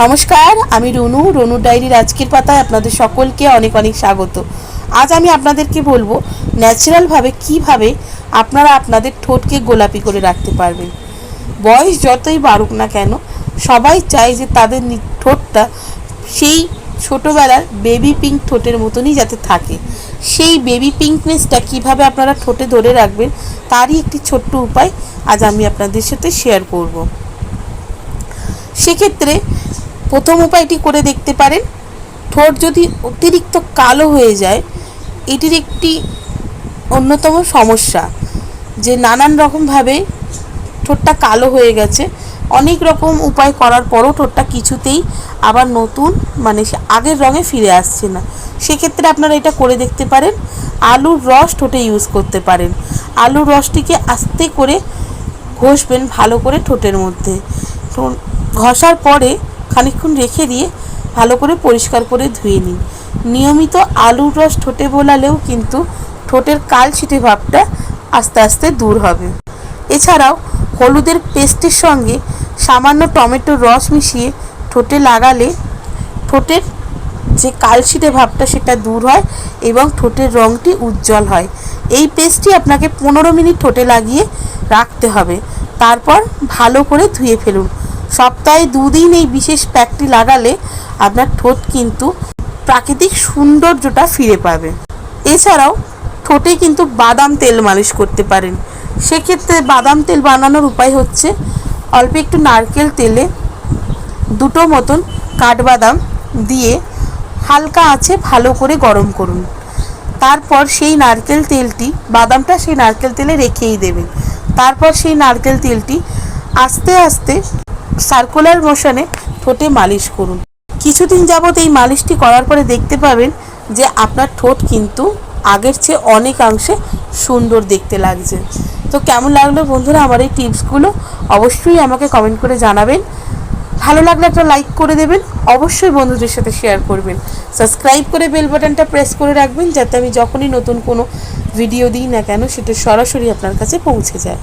নমস্কার, আমি রনু ডায়েরির আজকের পাতায় আপনাদের সকলকে অনেক অনেক স্বাগত। আজ আমি আপনাদেরকে বলবো ন্যাচারালভাবে কিভাবে আপনারা আপনাদের ঠোঁটকে গোলাপি করে রাখতে পারবেন। বয়স যতই বাড়ুক না কেন, সবাই চায় যে তাদের ঠোঁটটা সেই ছোটোবেলার বেবি পিঙ্ক ঠোঁটের মতনই যাতে থাকে। সেই বেবি পিঙ্কনেসটা কিভাবে আপনারা ঠোঁটে ধরে রাখবেন তারই একটি ছোট্ট উপায় আজ আমি আপনাদের সাথে শেয়ার করব। সেক্ষেত্রে প্রথম উপায়টি করে দেখতে পারেন। ঠোঁট যদি অতিরিক্ত কালো হয়ে যায়, এটির একটি অন্যতম সমস্যা যে নানান রকমভাবে ঠোঁটটা কালো হয়ে গেছে, অনেক রকম উপায় করার পরও ঠোঁটটা কিছুতেই আবার নতুন আগের রঙে ফিরে আসছে না। সেক্ষেত্রে আপনারা এটা করে দেখতে পারেন। আলুর রস ঠোঁটে ইউজ করতে পারেন। আলুর রসটিকে আস্তে করে ঘষবেন ভালো করে ঠোঁটের মধ্যে। ঘষার পরে খানিকক্ষণ রেখে দিয়ে ভালো করে পরিষ্কার করে ধুয়ে নিন। নিয়মিত আলুর রস ঠোঁটে বোলালেও কিন্তু ঠোঁটের কালছিটে ভাবটা আস্তে আস্তে দূর হবে। এছাড়াও হলুদের পেস্টের সঙ্গে সামান্য টমেটোর রস মিশিয়ে ঠোঁটে লাগালে ঠোঁটের যে কালছিটে ভাবটা সেটা দূর হয় এবং ঠোঁটের রঙটি উজ্জ্বল হয়। এই পেস্টটি আপনাকে 15 মিনিট ঠোঁটে লাগিয়ে রাখতে হবে। তারপর ভালো করে ধুয়ে ফেলুন। সপ্তাহে 2 দিন এই বিশেষ প্যাকটি লাগালে আপনার ঠোঁট কিন্তু প্রাকৃতিক সৌন্দর্যটা ফিরে পাবে। এছাড়াও ঠোঁটে কিন্তু বাদাম তেল মালিশ করতে পারেন। সেক্ষেত্রে বাদাম তেল বানানোর উপায় হচ্ছে, অল্প একটু নারকেল তেলে 2টো মতন কাঠবাদাম দিয়ে হালকা আঁচে ভালো করে গরম করুন। তারপর সেই নারকেল তেলটি, বাদামটা সেই নারকেল তেলে রেখেই দেবেন। তারপর সেই নারকেল তেলটি আস্তে আস্তে সার্কুলার মোশনে ঠোঁটে মালিশ করুন। কিছুদিন যাবত এই মালিশটি করার পরে দেখতে পাবেন যে আপনার ঠোঁট কিন্তু আগের চেয়ে অনেকাংশে সুন্দর দেখতে লাগছে। তো কেমন লাগলো বন্ধুরা আমার এই টিপসগুলো? অবশ্যই আমাকে কমেন্ট করে জানাবেন। ভালো লাগলে একটা লাইক করে দেবেন, অবশ্যই বন্ধুদের সাথে শেয়ার করবেন। সাবস্ক্রাইব করে বেল বাটনটা প্রেস করে রাখবেন যাতে আমি যখনই নতুন কোনো ভিডিও দিই না কেন সেটা সরাসরি আপনার কাছে পৌঁছে যায়।